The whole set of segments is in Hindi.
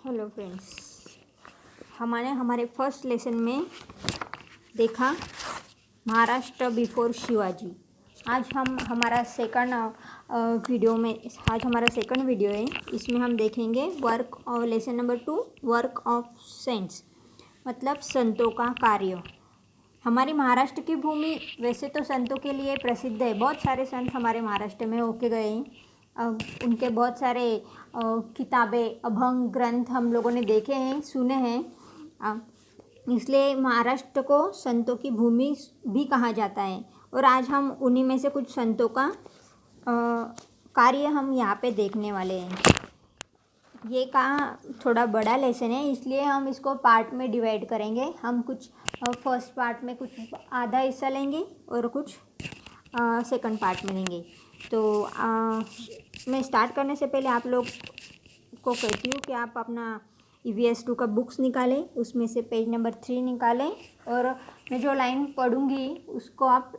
हेलो फ्रेंड्स, हमने हमारे फर्स्ट लेसन में देखा महाराष्ट्र बिफोर शिवाजी। आज हम हमारा सेकंड वीडियो है। इसमें हम देखेंगे work of lesson number 2, work of cents, मतलब संतों का कार्य। हमारी महाराष्ट्र की भूमि वैसे तो संतों के लिए प्रसिद्ध है। बहुत सारे संत हमारे महाराष्ट्र में होके गए हैं। उनके बहुत सारे किताबें, अभंग, ग्रंथ हम लोगों ने देखे हैं, सुने हैं। इसलिए महाराष्ट्र को संतों की भूमि भी कहा जाता है। और आज हम उन्हीं में से कुछ संतों का कार्य हम यहाँ पे देखने वाले हैं। ये थोड़ा बड़ा लेसन है, इसलिए हम इसको पार्ट में डिवाइड करेंगे। हम कुछ फर्स्ट पार्ट में कुछ आधा हिस्सा लेंगे और कुछ सेकंड पार्ट में लेंगे। तो मैं स्टार्ट करने से पहले आप लोग को कहती हूँ कि आप अपना EVS 2 का बुक्स निकालें, उसमें से पेज नंबर 3 निकालें और मैं जो लाइन पढ़ूँगी उसको आप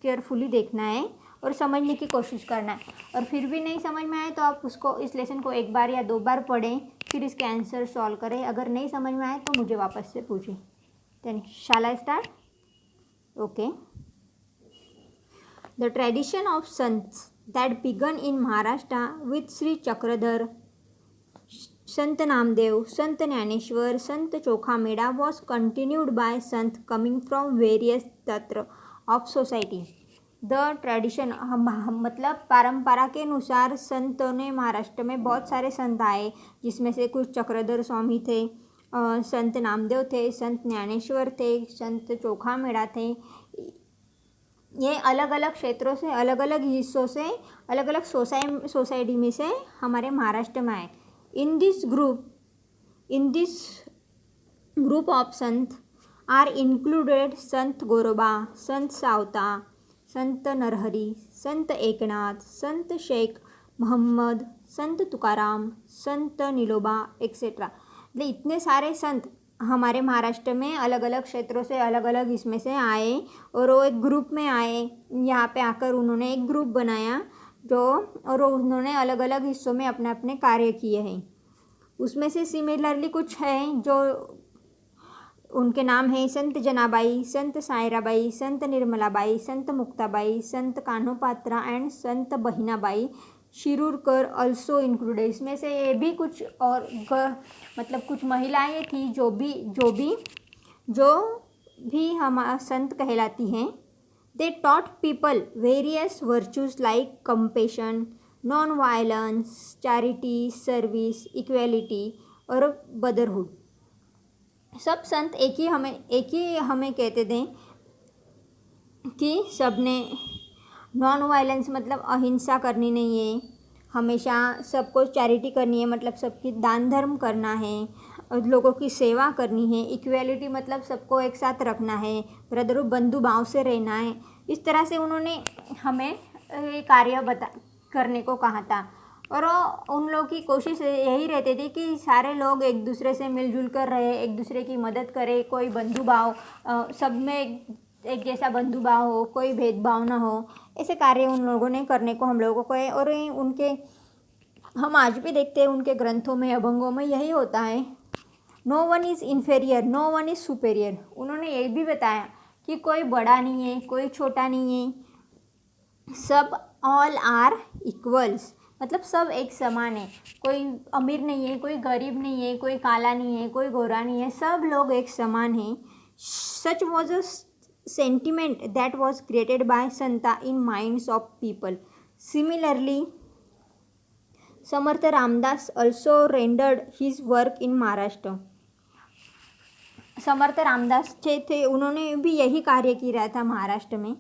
केयरफुली देखना है और समझने की कोशिश करना है। और फिर भी नहीं समझ में आए तो आप इस लेसन को 1 बार या 2 बार पढ़ें, फिर इसके आंसर सॉल्व करें। अगर नहीं समझ में आए तो मुझे वापस से पूछें। Then shall I start? Okay. The tradition of sants that began in Maharashtra with Sri Chakradhar, Sant Namdev, Sant Jnaneshwar, Sant Chokhameda was continued by Sant coming from various tatra of society. The tradition मतलब परंपरा के अनुसार संतों ने महाराष्ट्र में बहुत सारे संत आए, जिसमें से कुछ चक्रधर स्वामी थे, संत नामदेव थे, संत ज्ञानेश्वर थे, संत चोखामेड़ा थे। ये अलग अलग क्षेत्रों से, अलग अलग हिस्सों से, अलग अलग सोसाइटी में से हमारे महाराष्ट्र में आए। In this group of Sant are included संत गोरोबा, संत सावता, संत नरहरी, संत एकनाथ, संत शेख मोहम्मद, संत तुकाराम, संत नीलोबा एक्सेट्रा। मतलब इतने सारे संत हमारे महाराष्ट्र में अलग अलग क्षेत्रों से, अलग अलग इसमें से आए और वो एक ग्रुप में आए। यहाँ पे आकर उन्होंने एक ग्रुप बनाया और उन्होंने अलग अलग हिस्सों में अपने अपने कार्य किए हैं। उसमें से सिमिलरली कुछ हैं जो उनके नाम हैं: संत जनाबाई, संत सायराबाई, संत निर्मलाबाई, संत मुक्ताबाई, संत Kanhopatra and Sant Bahinabai Shirurkar also included. इसमें से ये भी कुछ और मतलब कुछ महिलाएं थी जो भी हम संत कहलाती हैं। They taught people various virtues like compassion, non violence, charity, service, equality और ब्रदरहुड। सब संत एक ही हमें कहते थे कि सबने नॉन वायलेंस मतलब अहिंसा करनी नहीं है, हमेशा सबको चैरिटी करनी है, मतलब सबकी दान धर्म करना है, और लोगों की सेवा करनी है। इक्वेलिटी मतलब सबको एक साथ रखना है, ब्रदरहुड बंधु भाव से रहना है। इस तरह से उन्होंने हमें ये कार्य करने को कहा था। और उन लोगों की कोशिश यही रहती थी कि सारे लोग एक दूसरे से मिलजुल कर रहे, एक दूसरे की मदद करें, कोई बंधु भाव, सब में एक जैसा बंधु भाव हो, कोई भेदभाव ना हो। ऐसे कार्य उन लोगों ने करने को हम लोगों को है। और हम आज भी देखते हैं उनके ग्रंथों में, अभंगों में यही होता है। No one is inferior, no one is superior. उन्होंने ये भी बताया कि कोई बड़ा नहीं है, कोई छोटा नहीं है, सब ऑल आर इक्वल्स, मतलब सब एक समान है। कोई अमीर नहीं है, कोई गरीब नहीं है, कोई काला नहीं है, कोई गोरा नहीं है, सब लोग एक समान हैं। सच was a sentiment that was created by Santa in minds of people. Similarly, Samarth Ramdas also rendered his work in Maharashtra. Samarth Ramdas थे, उन्होंने भी यही कार्य किया था महाराष्ट्र में।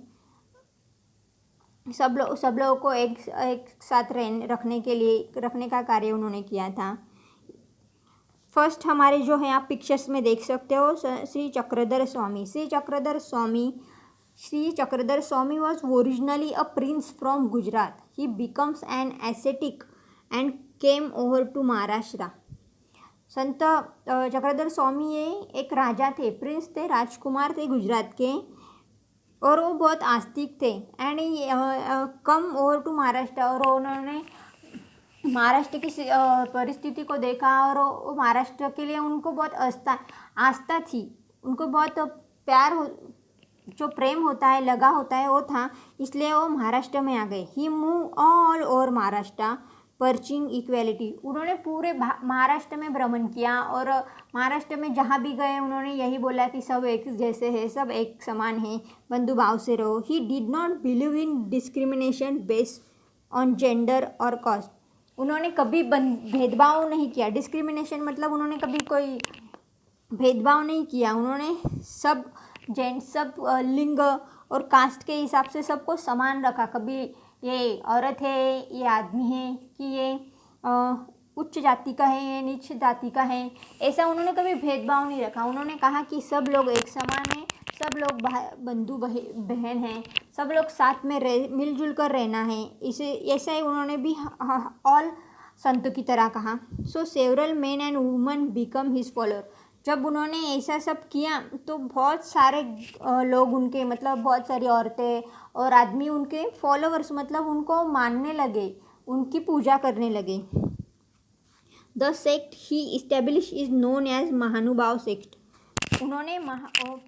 सब लोगों को एक साथ रखने का कार्य उन्होंने किया था। फर्स्ट हमारे जो है आप पिक्चर्स में देख सकते हो, Shri Chakradhar Swami. Shri Chakradhar Swami was originally a prince from Gujarat. He becomes an ascetic and came over to Maharashtra. Sant Chakradhar स्वामी ये एक राजा थे, प्रिंस थे, राजकुमार थे गुजरात के, और वो बहुत आस्तिक थे। And come over to Maharashtra, और उन्होंने महाराष्ट्र की परिस्थिति को देखा और वो महाराष्ट्र के लिए उनको बहुत आस्था थी, उनको बहुत प्यार जो प्रेम होता है, लगा होता है, वो था, इसलिए वो महाराष्ट्र में आ गए। He move all over Maharashtra preaching equality. उन्होंने पूरे महाराष्ट्र में भ्रमण किया और महाराष्ट्र में जहाँ भी गए उन्होंने यही बोला कि सब एक जैसे है, सब एक समान है, बंधु भाव से रहो। He did not believe in discrimination based on gender और कास्ट। उन्होंने कभी भेदभाव नहीं किया। डिस्क्रिमिनेशन मतलब उन्होंने कभी कोई भेदभाव नहीं किया। उन्होंने सब सब लिंग और कास्ट के हिसाब से सबको समान रखा। कभी ये औरत है, ये आदमी है, कि ये उच्च जाति का है, ये नीच जाति का है, ऐसा उन्होंने कभी भेदभाव नहीं रखा। उन्होंने कहा कि सब लोग एक समान हैं, सब लोग बंधु बहन हैं, सब लोग साथ में मिलजुल कर रहना है। इसे ऐसा ही उन्होंने भी ऑल संतों की तरह कहा। So several men and woman become his follower. जब उन्होंने ऐसा सब किया तो बहुत सारे लोग उनके, मतलब बहुत सारी औरतें और आदमी उनके फॉलोअर्स, मतलब उनको मानने लगे, उनकी पूजा करने लगे। The sect he establish is known as Mahanubhav sect.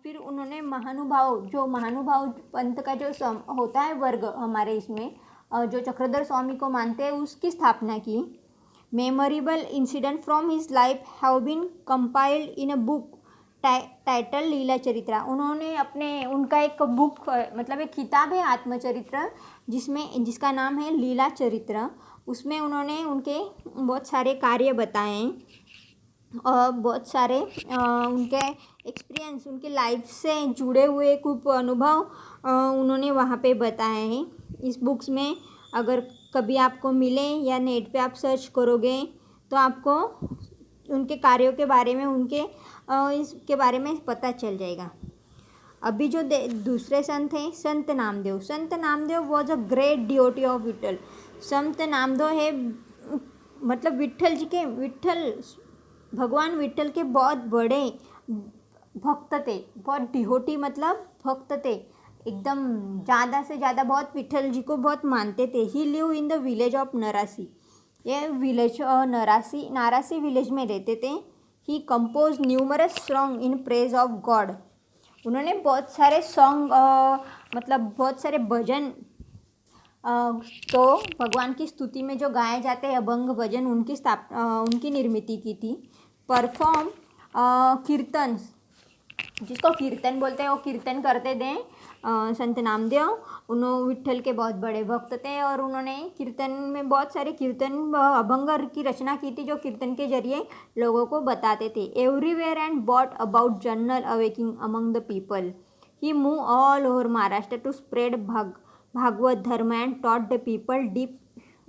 फिर उन्होंने महानुभाव पंथ का जो होता है वर्ग हमारे इसमें, जो चक्रधर स्वामी को मानते हैं, उसकी स्थापना की। Memorable incident from his life have been compiled in a book title Leela Charitra. उन्होंने उनका एक बुक, मतलब एक किताब है आत्मचरित्र, जिसका नाम है लीला चरित्र। उसमें उन्होंने उनके बहुत सारे कार्य बताए हैं और बहुत सारे उनके एक्सपीरियंस, उनके लाइफ से जुड़े हुए कुछ अनुभव उन्होंने वहाँ पे बताए हैं। इस बुक्स में अगर कभी आपको मिले या नेट पे आप सर्च करोगे तो आपको उनके कार्यों के बारे में, इसके बारे में पता चल जाएगा। अभी जो दूसरे संत हैं, Sant Namdev. Sant Namdev was a great devotee of Vitthal. Sant Namdev है, मतलब भगवान विठल के बहुत बड़े भक्त थे। बहुत डिवोटी मतलब भक्त थे, एकदम ज़्यादा से ज़्यादा बहुत विठल जी को बहुत मानते थे। He live in the village of Narasi. ये विलेज नारासी विलेज में रहते थे। He compose numerous song in praise of God. उन्होंने बहुत सारे सॉन्ग, मतलब बहुत सारे भजन, तो भगवान की स्तुति में जो गाए जाते हैं अभंग भजन, उनकी निर्मित की थी। परफॉर्म कीर्तन, जिसको कीर्तन बोलते हैं, वो कीर्तन करते थे संत नामदेव। उन्होंने विठल के बहुत बड़े भक्त थे और उन्होंने कीर्तन में बहुत सारे कीर्तन अभंग की रचना की थी, जो कीर्तन के जरिए लोगों को बताते थे। Everywhere and brought about general awakening among the people. He move all over Maharashtra to spread Bhagwat Dharma and taught the people deep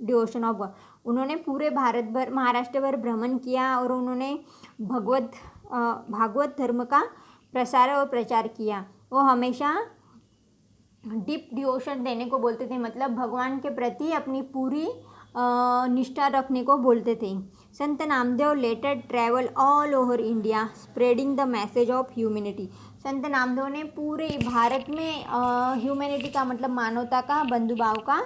devotion of God. उन्होंने पूरे महाराष्ट्र भर भ्रमण किया और उन्होंने भागवत धर्म का प्रसार और प्रचार किया। वो हमेशा डीप डिवोशन देने को बोलते थे, मतलब भगवान के प्रति अपनी पूरी निष्ठा रखने को बोलते थे। Sant Namdev later travel all over India spreading the message of humanity. Sant Namdev ने पूरे भारत में ह्यूमैनिटी का, मतलब मानवता का, बंधुभाव का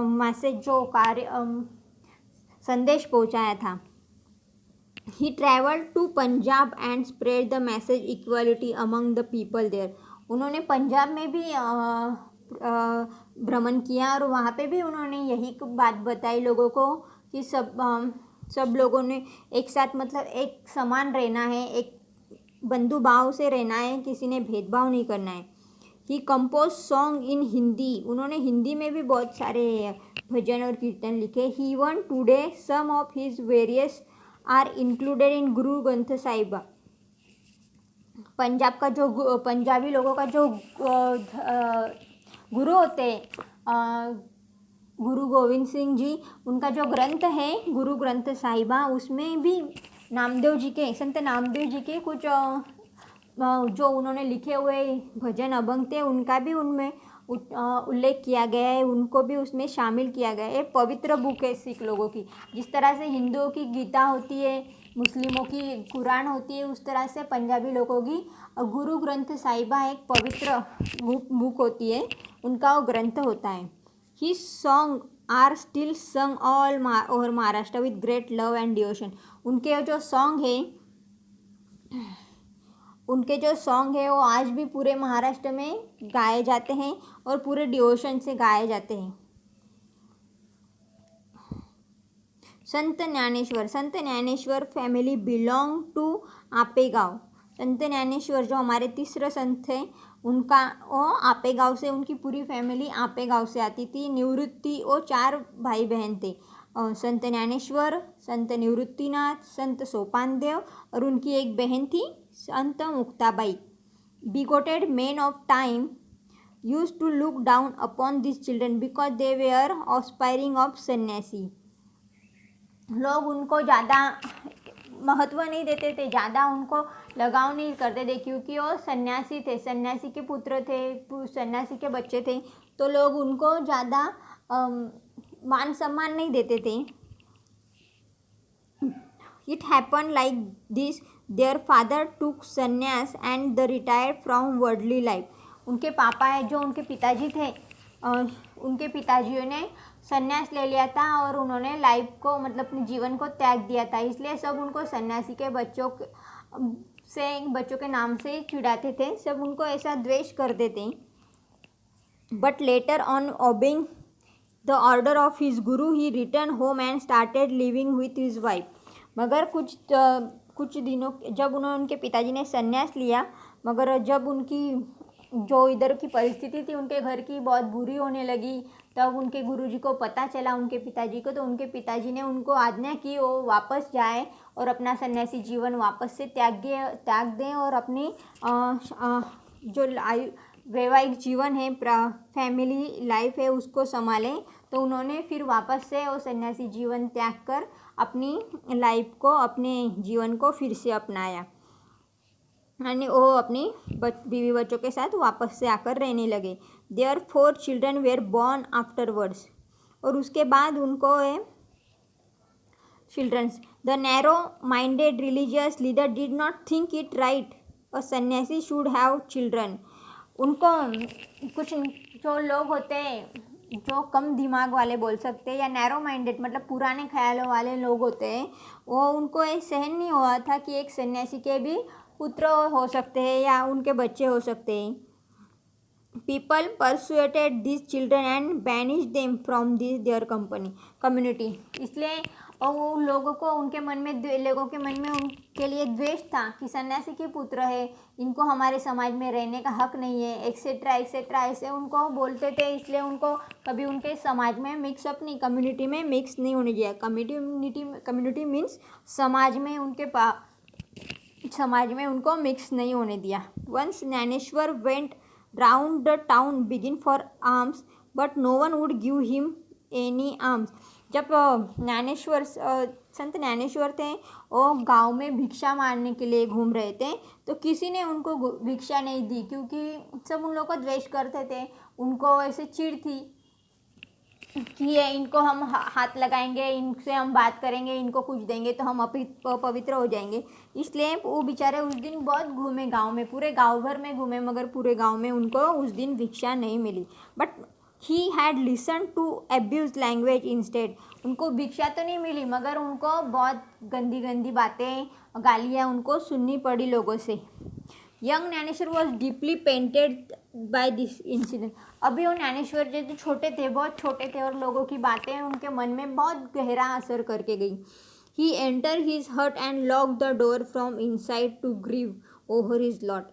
मैसेज, जो कार्य संदेश पहुंचाया था। He travelled to Punjab and spread the message equality among the people there. उन्होंने पंजाब में भी भ्रमण किया और वहाँ पे भी उन्होंने यही बात बताई लोगों को कि सब लोगों ने एक साथ, मतलब एक समान रहना है, एक बंधु भाव से रहना है, किसी ने भेदभाव नहीं करना है। ही कंपोज सॉन्ग इन हिंदी। उन्होंने हिंदी में भी बहुत सारे भजन और कीर्तन लिखे। He even today some of his verses are included in Guru Granth Sahib. Punjabi लोगों का जो गुरु होते हैं, गुरु गोविंद सिंह जी, उनका जो ग्रंथ है गुरु ग्रंथ साहिबा, उसमें भी संत नामदेव जी के कुछ जो उन्होंने लिखे हुए भजन अभंग थे, उनका भी उनमें उल्लेख किया गया है, उनको भी उसमें शामिल किया गया है। एक पवित्र बुक है सिख लोगों की। जिस तरह से हिंदुओं की गीता होती है, मुस्लिमों की कुरान होती है, उस तरह से पंजाबी लोगों की गुरु ग्रंथ साहिबा एक पवित्र बुक होती है, उनका वो ग्रंथ होता है। ही सॉन्ग आर स्टिल संग all over Maharashtra with great love and devotion. उनके जो सॉन्ग है वो आज भी पूरे महाराष्ट्र में गाए जाते हैं और पूरे डिवोशन से गाए जाते हैं। संत ज्ञानेश्वर फैमिली बिलोंग टू आपेगांव। संत ज्ञानेश्वर जो हमारे तीसरे संत थे उनका वो आपेगांव से, उनकी पूरी फैमिली आपेगांव से आती थी। निवृत्ति, वो 4 भाई बहन थे, संत ज्ञानेश्वर, संत निवृत्तिनाथ, संत सोपानदेव और उनकी एक बहन थी Sant Muktabai. Bigoted men of time use to look down upon this children because they were offspring of sannyasi. लोग उनको ज़्यादा महत्व नहीं देते थे, ज़्यादा उनको लगाव नहीं करते थे क्योंकि वो सन्यासी थे, सन्यासी के पुत्र थे, सन्यासी के बच्चे थे, तो लोग उनको ज़्यादा मान सम्मान नहीं देते थे। It happen like this, their father took sannyas and the retired from worldly life. उनके पापा है जो उनके पिताजी थे, उनके पिताजियों ने संन्यास ले लिया था और उन्होंने लाइफ को, मतलब अपने जीवन को त्याग दिया था, इसलिए सब उनको सन्यासी के बच्चों के नाम से चिढ़ाते थे, सब उनको ऐसा द्वेष करते थे। But later on obeying the order of his guru he return home and started living with his wife. मगर कुछ दिनों जब उनके पिताजी ने संन्यास लिया, मगर जब उनकी जो इधर की परिस्थिति थी उनके घर की बहुत बुरी होने लगी, तब उनके गुरुजी को पता चला, उनके पिताजी को, तो उनके पिताजी ने उनको आज्ञा की वो वापस जाए और अपना सन्यासी जीवन वापस से त्याग दें और अपनी जो वैवाहिक जीवन है, फैमिली लाइफ है, उसको संभालें। तो उन्होंने फिर वापस से वो सन्यासी जीवन त्याग कर अपनी लाइफ को, अपने जीवन को फिर से अपनाया यानी वो अपनी बीवी बच्चों के साथ वापस से आकर रहने लगे। There 4 children were born afterwards, और उसके बाद उनको childrens. The narrow minded religious leader did not think it right a sannyasi should have children. उनको कुछ जो लोग होते हैं जो कम दिमाग वाले बोल सकते हैं या नैरो माइंडेड मतलब पुराने ख्यालों वाले लोग होते हैं, वो उनको ये सहन नहीं हुआ था कि एक सन्यासी के भी पुत्र हो सकते हैं या उनके बच्चे हो सकते हैं। People persuaded this children and banish them from this their community. इसलिए और वो लोगों को उनके मन में उनके लिए द्वेष था कि सन्यासी के पुत्र है, इनको हमारे समाज में रहने का हक नहीं है, एक्सेट्रा एक्सेट्रा ऐसे उनको बोलते थे। इसलिए उनको कभी उनके समाज में मिक्सअप नहीं, कम्युनिटी में मिक्स नहीं होने दिया। कम्युनिटी मीन्स समाज में उनको मिक्स नहीं होने दिया। Once Dnyaneshwar went round the town begging for alms but no one would give him any alms. जब संत ज्ञानेश्वर थे वो गांव में भिक्षा मारने के लिए घूम रहे थे, तो किसी ने उनको भिक्षा नहीं दी क्योंकि सब उन लोगों को द्वेष करते थे। उनको ऐसे चिढ़ थी कि ये इनको हम हाथ लगाएंगे, इनसे हम बात करेंगे, इनको कुछ देंगे तो हम पवित्र हो जाएंगे। इसलिए वो बेचारे उस दिन बहुत घूमे गांव में, पूरे गांव भर में घूमे, मगर पूरे गांव में उनको उस दिन भिक्षा नहीं मिली। But he had listen to abuse language instead. उनको भिक्षा तो नहीं मिली मगर उनको बहुत गंदी गंदी बातें, गालियाँ उनको सुननी पड़ी लोगों से। Young Dnyaneshwar was deeply painted by this incident. अभी वो ज्ञानेश्वर जो छोटे थे, बहुत छोटे थे, और लोगों की बातें उनके मन में बहुत गहरा असर करके गई। He enter his hut and lock the door from inside to grieve over his lot.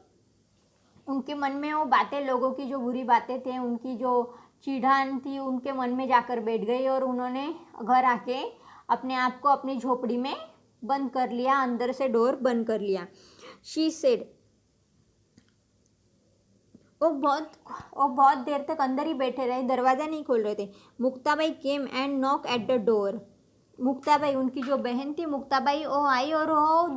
उनके मन में वो बातें, लोगों की जो बुरी बातें थे, उनकी जो चिढ़ान थी, उनके मन में जाकर बैठ गई और उन्होंने घर आके अपने आप को अपनी झोपड़ी में बंद कर लिया, अंदर से डोर बंद कर लिया। शी सेड, वो बहुत देर तक अंदर ही बैठे रहे, दरवाज़ा नहीं खोल रहे थे। Muktabai came and knock at the door. Muktabai, उनकी जो बहन थी मुक्ताबाई, वो आई और वो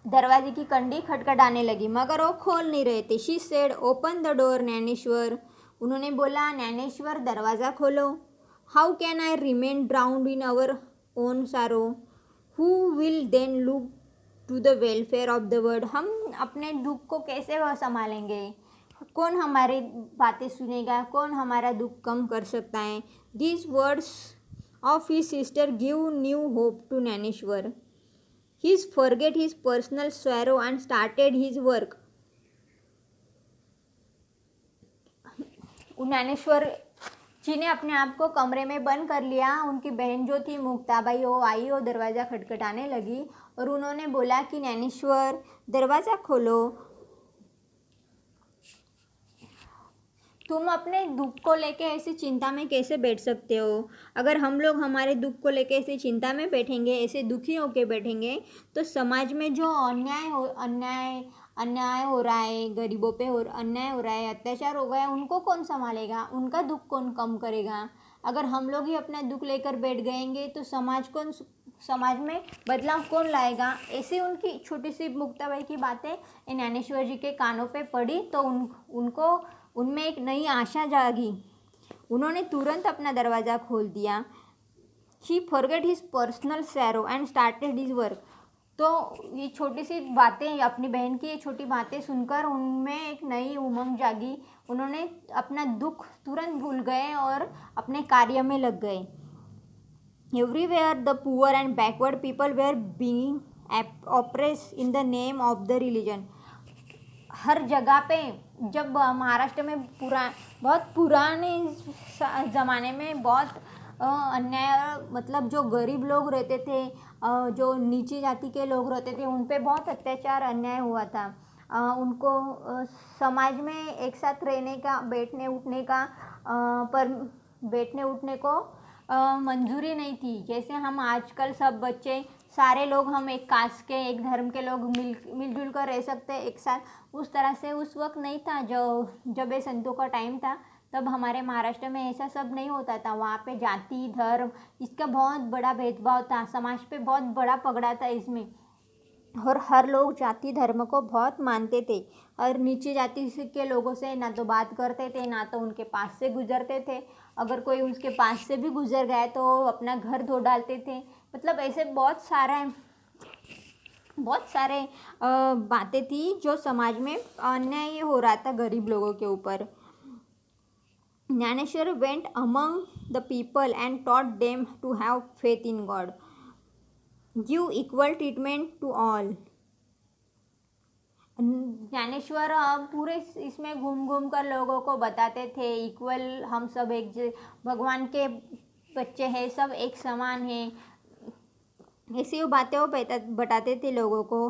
दरवाजे की कंडी खटखटाने लगी, मगर वो खोल नहीं रहे थे। She said, open the door Dnyaneshwar. उन्होंने बोला, ज्ञानेश्वर दरवाज़ा खोलो। How can I remain drowned in our own sorrow, who will then look to the welfare of the world. हम अपने दुख को कैसे संभालेंगे, कौन हमारी बातें सुनेगा, कौन हमारा दुख कम कर सकता है। These words of his sister give new hope to Dnyaneshwar. He forget his personal sorrow and started his work. Dnyaneshwar जी ने अपने आप को कमरे में बंद कर लिया। उनकी बहन जो थी मुक्ताबाई वो आई और दरवाज़ा खटखटाने लगी और उन्होंने बोला कि ज्ञानेश्वर दरवाज़ा खोलो, तुम अपने दुख को लेके ऐसी चिंता में कैसे बैठ सकते हो। अगर हम लोग हमारे दुख को लेके ऐसी चिंता में बैठेंगे, ऐसे दुखी होके बैठेंगे, तो समाज में जो अन्याय हो रहा है, गरीबों पे अन्याय हो रहा है, अत्याचार हो गया, उनको कौन संभालेगा, उनका दुख कौन कम करेगा। अगर हम लोग ही अपना दुख लेकर बैठ गएंगे तो समाज में बदलाव कौन लाएगा। ऐसी उनकी छोटी सी मुक्ताबाई की बातें ज्ञानेश्वर जी के कानों पे पड़ी तो उनको उनमें एक नई आशा जागी। उन्होंने तुरंत अपना दरवाज़ा खोल दिया। He forget his personal sorrow and started his work. तो ये छोटी सी बातें, अपनी बहन की ये छोटी बातें सुनकर उनमें एक नई उमंग जागी। उन्होंने अपना दुख तुरंत भूल गए और अपने कार्य में लग गए। Everywhere the poor and backward people were being oppressed in the name of the religion. हर जगह पे जब महाराष्ट्र में बहुत पुराने ज़माने में बहुत अन्याय, मतलब जो गरीब लोग रहते थे, जो नीची जाति के लोग रहते थे, उन पे बहुत अत्याचार अन्याय हुआ था। उनको समाज में एक साथ रहने का, बैठने उठने को मंजूरी नहीं थी। जैसे हम आजकल सब बच्चे सारे लोग हम एक कास्ट के, एक धर्म के लोग मिलजुल कर रह सकते हैं एक साथ, उस तरह से उस वक्त नहीं था। जब ये संतों का टाइम था तब हमारे महाराष्ट्र में ऐसा सब नहीं होता था। वहाँ पे जाति धर्म इसका बहुत बड़ा भेदभाव था, समाज पे बहुत बड़ा पगड़ा था इसमें, और हर लोग जाति धर्म को बहुत मानते थे और नीचे जाति के लोगों से ना तो बात करते थे, ना तो उनके पास से गुजरते थे। अगर कोई उसके पास से भी गुजर गया तो अपना घर धो डालते थे। मतलब ऐसे बहुत सारे बातें थी जो समाज में अन्याय हो रहा था गरीब लोगों के ऊपर। Dnyaneshwar went among the people and taught them to have faith in God. Give equal treatment to all. Dnyaneshwar पूरे इसमें घूम कर लोगों को बताते थे इक्वल, हम सब एक भगवान के बच्चे हैं, सब एक समान हैं। ऐसी बातें वो बताते थे लोगों को।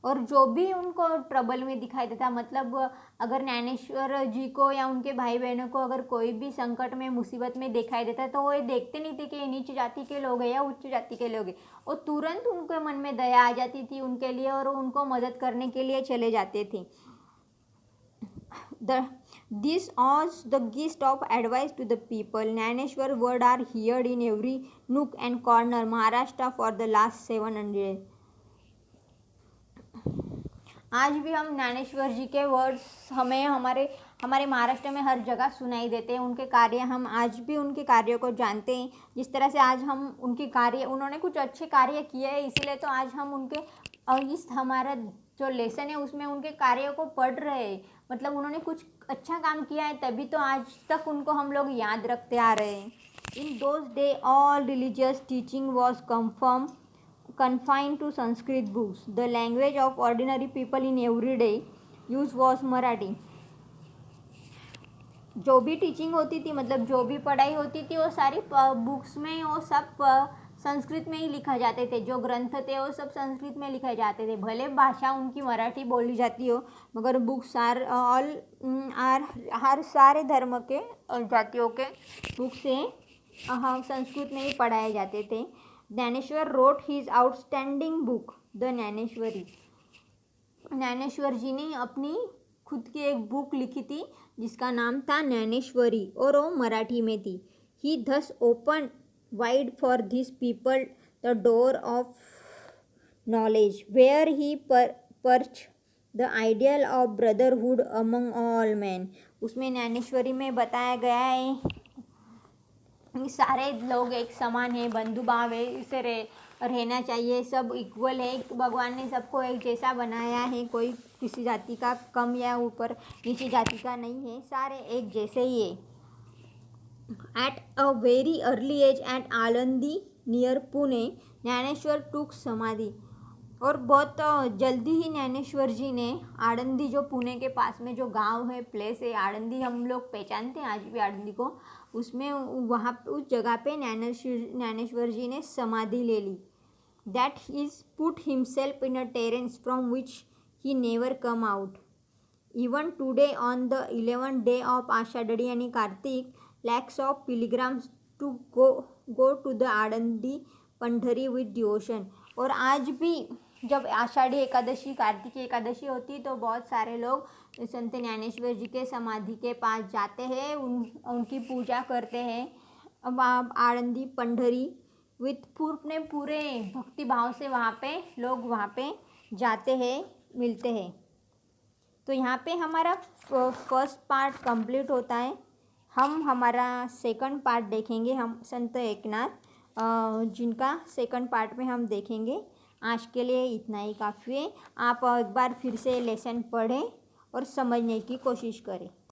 और जो भी उनको ट्रबल में दिखाई देता, मतलब अगर ज्ञानेश्वर जी को या उनके भाई बहनों को अगर कोई भी संकट में मुसीबत में दिखाई देता तो वो ये देखते नहीं थे कि ये नीच जाति के लोग हैं या उच्च जाति के लोग हैं। और तुरंत उनके मन में दया आ जाती थी उनके लिए और उनको मदद करने के लिए चले जाते थे। This was the gist of advice to the people. Jnaneshwar word are heard in every nook and corner Maharashtra for the last 700 years. आज भी हम ज्ञानेश्वर जी के वर्ड्स हमें हमारे महाराष्ट्र में हर जगह सुनाई देते हैं। उनके कार्य हम आज भी उनके कार्यों को जानते हैं। जिस तरह से आज हम उन्होंने कुछ अच्छे कार्य किए हैं, इसलिए तो आज हम उनके हमारा जो लेसन है उसमें उनके कार्यों को पढ़ रहे हैं। मतलब उन्होंने कुछ अच्छा काम किया है तभी तो आज तक उनको हम लोग याद रखते आ रहे हैं। In those day all religious teaching was confined to Sanskrit books. The language of ordinary people in everyday use was Marathi. जो भी टीचिंग होती थी, मतलब जो भी पढ़ाई होती थी, वो सारी बुक्स में वो सब संस्कृत में ही लिखा जाते थे। जो ग्रंथ थे वो सब संस्कृत में लिखे जाते थे। भले भाषा उनकी मराठी बोली जाती हो, मगर बुक्स हर सारे धर्म के और जातियों के बुक्स से संस्कृत में ही पढ़ाए जाते थे। Dnyaneshwar wrote his outstanding book, The Dnyaneshwari. Dnyaneshwar जी ने अपनी खुद की एक बुक लिखी थी जिसका नाम था ज्ञानेश्वरी और वो मराठी में थी। He thus opened wide for these people the door of knowledge, where he perched the ideal of brotherhood among all men. उसमें ज्ञानेश्वरी में बताया गया है सारे लोग एक समान है, बंधु भाव है, इसे रहना चाहिए, सब इक्वल है। भगवान ने सबको एक जैसा बनाया है, कोई किसी जाति का कम या ऊपर नीची जाति का नहीं है, सारे एक जैसे ही है। At a very early age at Alandi near Pune Dnyaneshwar टूक समाधि। और बहुत जल्दी ही ज्ञानेश्वर जी ने आळंदी, जो पुणे के पास में जो गांव है, प्लेस है आळंदी, हम लोग पहचानते हैं आज भी आळंदी को, उसमें वहाँ उस जगह पे ज्ञानेश्वर जी ने समाधि ले ली। That is put himself in a trance from which he never come out. Even today on the 11th day of Ashadhi यानी Kartik, lakhs of pilgrims to go to the Alandi Pandhari with devotion। और आज भी जब आषाढ़ी एकादशी, कार्तिकी एकादशी होती तो बहुत सारे लोग संत ज्ञानेश्वर जी के समाधि के पास जाते हैं, उनकी पूजा करते हैं। अब आप आळंदी पंढरी विथ पूरे भक्ति भाव से वहाँ पे लोग वहाँ पे जाते हैं, मिलते हैं। तो यहाँ पे हमारा फर्स्ट पार्ट कंप्लीट होता है। हम हमारा सेकंड पार्ट देखेंगे, हम संत एकनाथ, जिनका सेकंड पार्ट में हम देखेंगे। आज के लिए इतना ही काफ़ी है। आप एक बार फिर से लेसन पढ़ें और समझने की कोशिश करें।